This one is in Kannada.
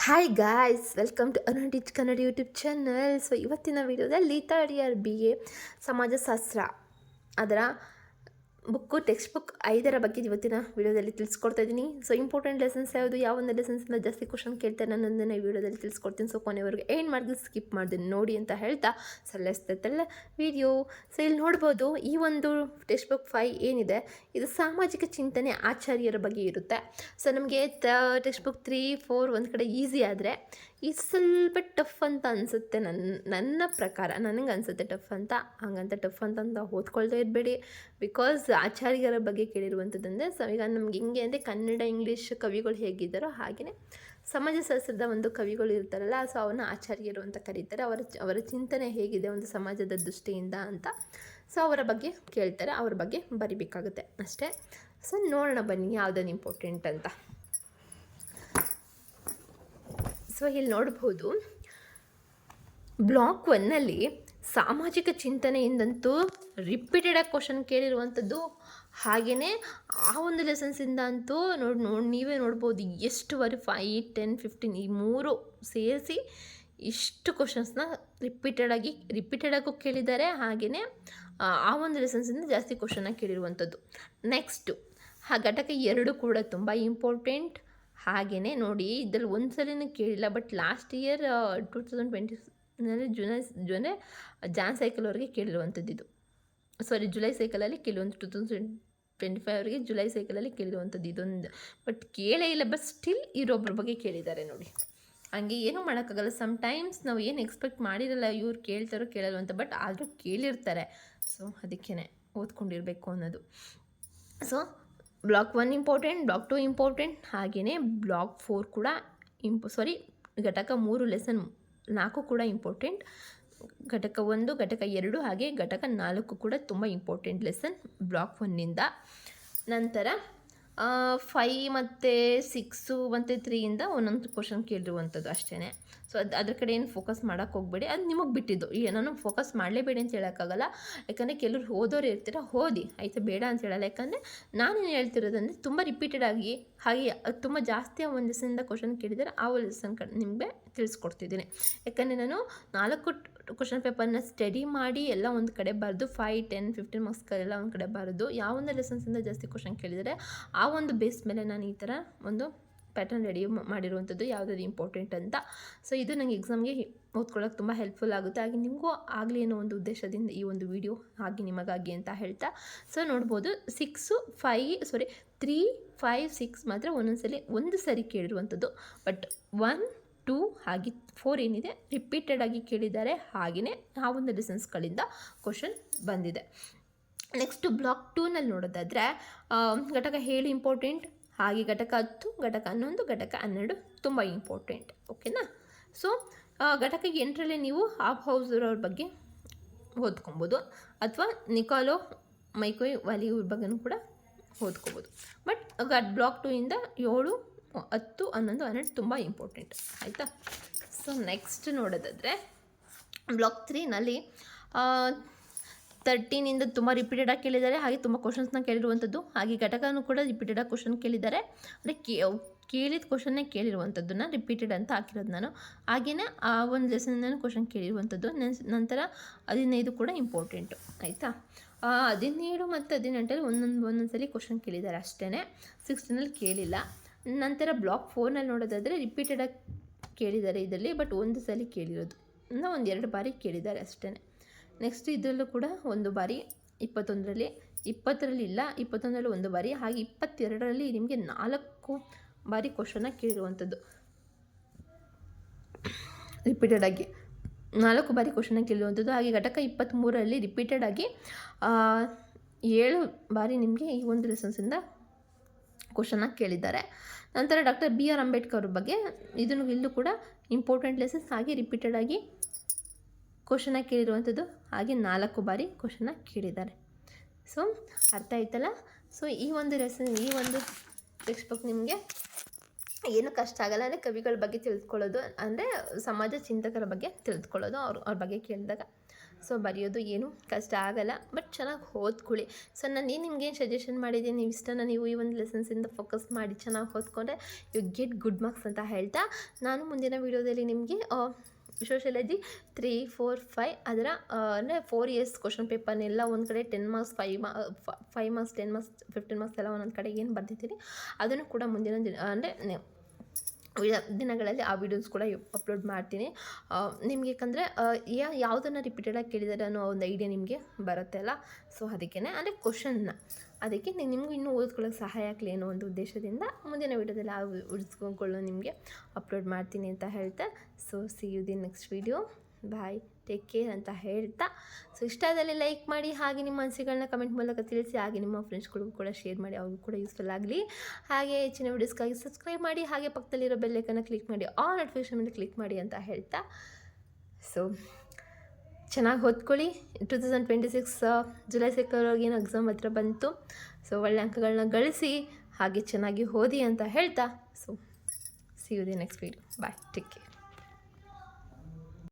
Hi guys, welcome to Arun teach Kannada YouTube channel. So ಇವತ್ತಿನ ವಿಡಿಯೋದಲ್ಲಿ ಥರ್ಡ್ ಇಯರ್ BA ಸಮಾಜಶಾಸ್ತ್ರ ಅದರ ಟೆಕ್ಸ್ಟ್ ಬುಕ್ 5 ಬಗ್ಗೆ ಇವತ್ತಿನ ವಿಡಿಯೋದಲ್ಲಿ ತಿಳಿಸ್ಕೊಡ್ತಾ ಇದ್ದೀನಿ. ಸೊ ಇಂಪಾರ್ಟೆಂಟ್ ಲೆಸನ್ಸ್ ಯಾವುದು, ಯಾವ ಒಂದು ಲೆಸನ್ಸಿಂದ ಜಾಸ್ತಿ ಕ್ವಶನ್ ಕೇಳ್ತಾರೆ ಅನ್ನೋದನ್ನ ಈ ವಿಡಿಯೋದಲ್ಲಿ ತಿಳಿಸ್ಕೊಡ್ತೀನಿ. ಸೊ ಕೊನೆವರೆಗೂ ಏನು ಮಾಡಿದ್ರೆ ಸ್ಕಿಪ್ ಮಾಡ್ತೀನಿ ನೋಡಿ ಅಂತ ಹೇಳ್ತಾ ಸಲ್ಲಿಸ್ತೈತಲ್ಲ ವಿಡಿಯೋ. ಸೊ ಇಲ್ಲಿ ನೋಡ್ಬೋದು, ಈ ಒಂದು ಟೆಕ್ಸ್ಟ್ ಬುಕ್ 5 ಏನಿದೆ ಇದು ಸಾಮಾಜಿಕ ಚಿಂತನೆ ಆಚಾರ್ಯರ ಬಗ್ಗೆ ಇರುತ್ತೆ. ಸೊ ನಮಗೆ ಟೆಕ್ಸ್ಟ್ ಬುಕ್ 3, 4 ಒಂದು ಕಡೆ ಈಸಿ ಆದರೆ ಇದು ಸ್ವಲ್ಪ ಟಫ್ ಅಂತ ಅನಿಸುತ್ತೆ. ನನ್ನ ಪ್ರಕಾರ ನನಗೆ ಅನಿಸುತ್ತೆ ಟಫ್ ಅಂತ. ಹಂಗಂತ ಟಫ್ ಅಂತ ಓದ್ಕೊಳ್ತಾ ಇರಬೇಡಿ. ಬಿಕಾಸ್ ಆಚಾರ್ಯರ ಬಗ್ಗೆ ಕೇಳಿರುವಂಥದ್ದಂದರೆ, ಸೊ ಈಗ ನಮ್ಗೆ ಹಿಂಗೆ ಅಂದರೆ ಕನ್ನಡ ಇಂಗ್ಲೀಷ್ ಕವಿಗಳು ಹೇಗಿದ್ದಾರೋ ಹಾಗೆಯೇ ಸಮಾಜಶಾಸ್ತ್ರದ ಒಂದು ಕವಿಗಳು ಇರ್ತಾರಲ್ಲ, ಸೊ ಅವನ್ನ ಆಚಾರ್ಯರು ಅಂತ ಕರೀತಾರೆ. ಅವರ ಚಿಂತನೆ ಹೇಗಿದೆ ಒಂದು ಸಮಾಜದ ದೃಷ್ಟಿಯಿಂದ ಅಂತ, ಸೊ ಅವರ ಬಗ್ಗೆ ಕೇಳ್ತಾರೆ, ಅವ್ರ ಬಗ್ಗೆ ಬರಿಬೇಕಾಗುತ್ತೆ ಅಷ್ಟೇ. ಸೊ ನೋಡೋಣ ಬನ್ನಿ ಯಾವುದನ್ನು ಇಂಪಾರ್ಟೆಂಟ್ ಅಂತ. ಸೊ ಇಲ್ಲಿ ನೋಡ್ಬೋದು, ಬ್ಲಾಕ್ 1ನಲ್ಲಿ ಸಾಮಾಜಿಕ ಚಿಂತನೆಯಿಂದಂತೂ ರಿಪೀಟೆಡಾಗಿ ಕ್ವಶನ್ ಕೇಳಿರುವಂಥದ್ದು. ಹಾಗೆಯೇ ಆ ಒಂದು ಲೆಸನ್ಸಿಂದ ಅಂತೂ ನೀವೇ ನೋಡ್ಬೋದು ಎಷ್ಟುವರೆ 5, 10, 15 ಈ 3 ಸೇರಿಸಿ ಇಷ್ಟು ಕ್ವಶನ್ಸ್ನ ರಿಪೀಟೆಡಾಗೂ ಕೇಳಿದ್ದಾರೆ. ಹಾಗೆಯೇ ಆ ಒಂದು ಲೆಸನ್ಸಿಂದ ಜಾಸ್ತಿ ಕ್ವಶನ್ನ ಕೇಳಿರುವಂಥದ್ದು. ನೆಕ್ಸ್ಟು ಘಟಕ 2 ಕೂಡ ತುಂಬ ಇಂಪಾರ್ಟೆಂಟ್. ಹಾಗೆಯೇ ನೋಡಿ, ಇದರಲ್ಲಿ ಒಂದು ಸಲಿನೂ ಕೇಳಿಲ್ಲ, ಬಟ್ ಲಾಸ್ಟ್ ಇಯರ್ 2020ನಲ್ಲಿ ಜಾನ್ ಸೈಕಲ್ವರೆಗೆ ಕೇಳಿರುವಂಥದ್ದು ಇದು. ಜುಲೈ ಸೈಕಲಲ್ಲಿ ಕೇಳುವಂಥ 2025 ಅವರಿಗೆ ಜುಲೈ ಸೈಕಲಲ್ಲಿ ಕೇಳಿರುವಂಥದ್ದು ಇದೊಂದು. ಬಟ್ ಕೇಳೇ ಇಲ್ಲ, ಬಟ್ ಸ್ಟಿಲ್ ಇವರೊಬ್ಬರ ಬಗ್ಗೆ ಕೇಳಿದ್ದಾರೆ ನೋಡಿ. ಹಂಗೆ ಏನೂ ಮಾಡೋಕ್ಕಾಗಲ್ಲ. ಸಮ್ಟೈಮ್ಸ್ ನಾವು ಏನು ಎಕ್ಸ್ಪೆಕ್ಟ್ ಮಾಡಿರಲ್ಲ ಇವ್ರು ಕೇಳ್ತಾರೋ ಕೇಳಲ್ಲ ಅಂತ, ಬಟ್ ಆದರೂ ಕೇಳಿರ್ತಾರೆ. ಸೊ ಅದಕ್ಕೇ ಓದ್ಕೊಂಡಿರಬೇಕು ಅನ್ನೋದು. So block 1 important, block 2 important, ಹಾಗೆಯೇ ಬ್ಲಾಕ್ 4 ಕೂಡ ಘಟಕ 3 ಲೆಸನ್ 4 ಕೂಡ ಇಂಪಾರ್ಟೆಂಟ್. ಘಟಕ 1, ಘಟಕ 2 ಹಾಗೆ ಘಟಕ 4 ಕೂಡ ತುಂಬ ಇಂಪಾರ್ಟೆಂಟ್ ಲೆಸನ್ ಬ್ಲಾಕ್ 1ನಿಂದ. ನಂತರ 5 ಮತ್ತು 6 ಮತ್ತು 3ಯಿಂದ ಒಂದೊಂದು ಕ್ವಶನ್ ಕೇಳಿರುವಂಥದ್ದು ಅಷ್ಟೇ. ಸೊ ಅದ್ರ ಕಡೆ ಏನು ಫೋಕಸ್ ಮಾಡೋಕ್ಕೆ ಹೋಗಬೇಡಿ, ಅದು ನಿಮಗೆ ಬಿಟ್ಟಿದ್ದು. ನಾನು ಫೋಕಸ್ ಮಾಡಲೇಬೇಡಿ ಅಂತ ಹೇಳೋಕ್ಕಾಗಲ್ಲ. ಯಾಕಂದರೆ ಕೆಲವ್ರು ಓದೋರು ಇರ್ತೀರ, ಓದಿ ಆಯಿತು, ಬೇಡ ಅಂತ ಹೇಳಲ್ಲ. ಯಾಕಂದರೆ ನಾನೇನು ಹೇಳ್ತಿರೋದಂದರೆ ತುಂಬ ರಿಪೀಟೆಡಾಗಿ ಹಾಗೆ ತುಂಬ ಜಾಸ್ತಿ ಆ ಒಂದು ಲೆಸನ್ನಿಂದ ಕ್ವಶನ್ ಕೇಳಿದರೆ ಆ ಲೆಸನ್ ನಿಮಗೆ ತಿಳಿಸ್ಕೊಡ್ತಿದ್ದೀನಿ. ಯಾಕಂದರೆ ನಾನು 4 ಕ್ವಶನ್ ಪೇಪರ್ನ ಸ್ಟಡಿ ಮಾಡಿ ಎಲ್ಲ ಒಂದು ಕಡೆ ಬರೆದು 5, 10, 15 ಮಾರ್ಕ್ಸ್ಗಳೆಲ್ಲ ಒಂದು ಕಡೆ ಬರೆದು ಯಾವ ಒಂದು ಲೆಸನ್ಸಿಂದ ಜಾಸ್ತಿ ಕ್ವಶನ್ ಕೇಳಿದರೆ ಆ ಒಂದು ಬೇಸ್ ಮೇಲೆ ನಾನು ಈ ಥರ ಒಂದು ಪ್ಯಾಟರ್ನ್ ರೆಡಿ ಮಾಡಿರುವಂಥದ್ದು, ಯಾವುದಾದ್ರು ಇಂಪಾರ್ಟೆಂಟ್ ಅಂತ. ಸೊ ಇದು ನನಗೆ ಎಕ್ಸಾಮ್ಗೆ ಓದ್ಕೊಳ್ಳೋಕೆ ತುಂಬ ಹೆಲ್ಪ್ಫುಲ್ ಆಗುತ್ತೆ. ಹಾಗೆ ನಿಮಗೂ ಆಗಲಿ ಅನ್ನೋ ಒಂದು ಉದ್ದೇಶದಿಂದ ಈ ಒಂದು ವಿಡಿಯೋ ಹಾಗೆ ನಿಮಗಾಗಿ ಅಂತ ಹೇಳ್ತಾ. ಸೊ ನೋಡ್ಬೋದು 3, 5, 6 ಮಾತ್ರ ಒಂದು ಸರಿ ಕೇಳಿರುವಂಥದ್ದು. ಬಟ್ 1, 2 ಹಾಗೆ 4 ಏನಿದೆ ರಿಪೀಟೆಡಾಗಿ ಕೇಳಿದ್ದಾರೆ. ಹಾಗೆಯೇ ಆ ಒಂದು ಲೆಸನ್ಸ್ಗಳಿಂದ ಕ್ವಶನ್ ಬಂದಿದೆ. ನೆಕ್ಸ್ಟು ಬ್ಲಾಕ್ 2ನಲ್ಲಿ ನೋಡೋದಾದರೆ ಘಟಕ 7 ಇಂಪಾರ್ಟೆಂಟ್, ಹಾಗೆ ಘಟಕ 10, ಘಟಕ 11, ಘಟಕ 12 ತುಂಬ ಇಂಪಾರ್ಟೆಂಟ್. ಓಕೆನಾ? ಸೊ ಘಟಕ 8ರಲ್ಲಿ ನೀವು ಆಫ್ ಹೌಸರ್ ಅವ್ರ ಬಗ್ಗೆ ಓದ್ಕೊಬೋದು, ಅಥವಾ ನಿಕಾಲೋ ಮೈಕೋಯ್ ವಾಲಿ ಇವ್ರ ಬಗ್ಗೆನೂ ಕೂಡ ಓದ್ಕೊಬೋದು. ಬಟ್ ಬ್ಲಾಕ್ 2ಇಂದ 7, 10, 11, 12 ತುಂಬ ಇಂಪಾರ್ಟೆಂಟ್ ಆಯಿತಾ. ಸೊ ನೆಕ್ಸ್ಟ್ ನೋಡೋದಾದರೆ ಬ್ಲಾಕ್ 3ನಲ್ಲಿ 13ಇಂದ ತುಂಬ ರಿಪೀಟೆಡಾಗಿ ಕೇಳಿದ್ದಾರೆ. ಹಾಗೆ ತುಂಬ ಕ್ವಶನ್ಸ್ನ ಕೇಳಿರುವಂಥದ್ದು. ಹಾಗೆ ಘಟಕನೂ ಕೂಡ ರಿಪೀಟೆಡಾಗಿ ಕ್ವಶನ್ ಕೇಳಿದ್ದಾರೆ. ಅಂದರೆ ಕೇಳಿದ ಕ್ವಶನ್ನೇ ಕೇಳಿರುವಂಥದ್ದನ್ನ ರಿಪೀಟೆಡ್ ಅಂತ ಹಾಕಿರೋದು ನಾನು. ಹಾಗೆಯೇ ಆ ಒಂದು ಲೆಸನ್ನಿಂದನೂ ಕ್ವಶನ್ ಕೇಳಿರುವಂಥದ್ದು. ನಂತರ 15 ಕೂಡ ಇಂಪಾರ್ಟೆಂಟು ಆಯಿತಾ. 17 ಮತ್ತು 18ರಲ್ಲಿ ಒಂದೊಂದು ಸಲ ಕ್ವಶನ್ ಕೇಳಿದ್ದಾರೆ ಅಷ್ಟೇ. 16ನಲ್ಲಿ ಕೇಳಿಲ್ಲ. ನಂತರ ಬ್ಲಾಕ್ 4ನಲ್ಲಿ ನೋಡೋದಾದರೆ ರಿಪೀಟೆಡಾಗಿ ಕೇಳಿದ್ದಾರೆ ಇದರಲ್ಲಿ, ಬಟ್ ಒಂದು ಸಲ ಕೇಳಿರೋದು, ಇನ್ನೂ 1-2 ಬಾರಿ ಕೇಳಿದ್ದಾರೆ ಅಷ್ಟೇ. ನೆಕ್ಸ್ಟ್ ಇದರಲ್ಲೂ ಕೂಡ 1 ಬಾರಿ 21ರಲ್ಲಿ, 20ರಲ್ಲಿ ಇಲ್ಲ, 21ರಲ್ಲಿ 1 ಬಾರಿ, ಹಾಗೆ 22ರಲ್ಲಿ ನಿಮಗೆ 4 ಬಾರಿ ಕ್ವಶನ್ನ ಕೇಳಿರುವಂಥದ್ದು. ರಿಪೀಟೆಡಾಗಿ 4 ಬಾರಿ ಕ್ವಶನ್ನ ಕೇಳಿರುವಂಥದ್ದು. ಹಾಗೆ ಘಟಕ 23ರಲ್ಲಿ ರಿಪೀಟೆಡಾಗಿ 7 ಬಾರಿ ನಿಮಗೆ ಈ ಒಂದು ಲೆಸನ್ಸಿಂದ ಕ್ವಶನ್ನ ಕೇಳಿದ್ದಾರೆ. ನಂತರ ಡಾಕ್ಟರ್ BR ಅಂಬೇಡ್ಕರ್ ಅವ್ರ ಬಗ್ಗೆ ಇಲ್ಲೂ ಕೂಡ ಇಂಪಾರ್ಟೆಂಟ್ ಲೆಸನ್ಸ್, ಹಾಗೆ ರಿಪೀಟೆಡಾಗಿ ಕ್ವಶನ್ನ ಕೇಳಿರುವಂಥದ್ದು. ಹಾಗೆ 4 ಬಾರಿ ಕ್ವಶನ್ನ ಕೇಳಿದ್ದಾರೆ. ಸೊ ಅರ್ಥ ಆಯ್ತಲ್ಲ. ಸೊ ಈ ಒಂದು ಟೆಕ್ಸ್ಟ್ ಬುಕ್ ನಿಮಗೆ ಏನು ಕಷ್ಟ ಆಗಲ್ಲ. ಅಂದರೆ ಕವಿಗಳ ಬಗ್ಗೆ ತಿಳಿದುಕೊಳ್ಳೋದು, ಅಂದರೆ ಸಮಾಜ ಚಿಂತಕರ ಬಗ್ಗೆ ತಿಳಿದುಕೊಳ್ಳೋದು ಅವ್ರ ಬಗ್ಗೆ ಕೇಳಿದಾಗ. ಸೊ ಬರೆಯೋದು ಏನು ಕಷ್ಟ ಆಗಲ್ಲ, ಬಟ್ ಚೆನ್ನಾಗಿ ಓದ್ಕೊಳ್ಳಿ. ಸೊ ನಾನು ನಿಮ್ಗೇನು ಸಜೆಷನ್ ಮಾಡಿದ್ದೀನಿ, ನೀವು ಇಷ್ಟನ್ನು ನೀವು ಈ ಒಂದು ಲೆಸನ್ಸಿಂದ ಫೋಕಸ್ ಮಾಡಿ ಚೆನ್ನಾಗಿ ಓದ್ಕೊಂಡ್ರೆ ಯು ಗೆಟ್ ಗುಡ್ ಮಾರ್ಕ್ಸ್ ಅಂತ ಹೇಳ್ತಾ, ನಾನು ಮುಂದಿನ ವೀಡಿಯೋದಲ್ಲಿ ನಿಮಗೆ ಸೋಷಿಯಾಲಜಿ 3, 4, 5 ಅದರ ಅಂದರೆ 4 ಇಯರ್ಸ್ ಕ್ವಶನ್ ಪೇಪರ್ನೆಲ್ಲ ಒಂದು ಕಡೆ 10 ಮಾರ್ಕ್ಸ್ 5 ಮಾರ್ಕ್ಸ್ 10 ಮಾರ್ಕ್ಸ್ 15 ಮಾರ್ಕ್ಸ್ ಎಲ್ಲ ಒಂದೊಂದು ಕಡೆ ಏನು ಬರ್ದಿದ್ದೀನಿ ಅದನ್ನು ಕೂಡ ಮುಂದಿನ ದಿನ ಅಂದರೆ ದಿನಗಳಲ್ಲಿ ಆ ವಿಡಿಯೋಸ್ ಕೂಡ ಅಪ್ಲೋಡ್ ಮಾಡ್ತೀನಿ ನಿಮಗೆ. ಯಾಕಂದರೆ ಯಾವುದನ್ನು ರಿಪೀಟೆಡಾಗಿ ಕೇಳಿದರೆ ಅನ್ನೋ ಒಂದು ಐಡಿಯಾ ನಿಮಗೆ ಬರುತ್ತೆ ಅಲ್ಲ, ಸೊ ಅದಕ್ಕೇ ಅಂದರೆ ಕ್ವಶನ್ನ ಅದಕ್ಕೆ ನಿಮಗೂ ಇನ್ನೂ ಓದ್ಕೊಳ್ಳೋಕೆ ಸಹಾಯ ಆಗಲಿ ಅನ್ನೋ ಒಂದು ಉದ್ದೇಶದಿಂದ ಮುಂದಿನ ವೀಡಿಯೋದಲ್ಲಿ ಆ ಉಳಿಸ್ಕೊಂಡು ನಿಮಗೆ ಅಪ್ಲೋಡ್ ಮಾಡ್ತೀನಿ ಅಂತ ಹೇಳ್ತಾ, so see you the next video, bye, take care ಅಂತ ಹೇಳ್ತಾ, ಸೊ ಇಷ್ಟ ಆದಲ್ಲಿ ಲೈಕ್ ಮಾಡಿ, ಹಾಗೆ ನಿಮ್ಮ ಅನಿಸಿಕೆಗಳನ್ನ ಕಮೆಂಟ್ ಮೂಲಕ ತಿಳಿಸಿ, ಹಾಗೆ ನಿಮ್ಮ ಫ್ರೆಂಡ್ಸ್ಗಳಿಗೂ ಕೂಡ ಶೇರ್ ಮಾಡಿ, ಅವ್ರಿಗೂ ಕೂಡ ಯೂಸ್ಫುಲ್ ಆಗಲಿ. ಹಾಗೆ ಹೆಚ್ಚಿನ ವೀಡಿಯೋಸ್ಗಾಗಿ ಸಬ್ಸ್ಕ್ರೈಬ್ ಮಾಡಿ, ಹಾಗೆ ಪಕ್ಕದಲ್ಲಿರೋ ಬೆಲ್ಲೈಕನ್ನ ಕ್ಲಿಕ್ ಮಾಡಿ, ಆಲ್ ನೋಟಿಫಿಕೇಷನ್ ಮೇಲೆ ಕ್ಲಿಕ್ ಮಾಡಿ ಅಂತ ಹೇಳ್ತಾ, ಸೊ ಚೆನ್ನಾಗಿ ಓದ್ಕೊಳ್ಳಿ. 2026 ಜುಲೈ 2 ಏನು ಎಕ್ಸಾಮ್ ಹತ್ರ ಬಂತು, ಸೊ ಒಳ್ಳೆ ಅಂಕಗಳನ್ನ ಗಳಿಸಿ, ಹಾಗೆ ಚೆನ್ನಾಗಿ ಓದಿ ಅಂತ ಹೇಳ್ತಾ, so see you the next video, bye, take care.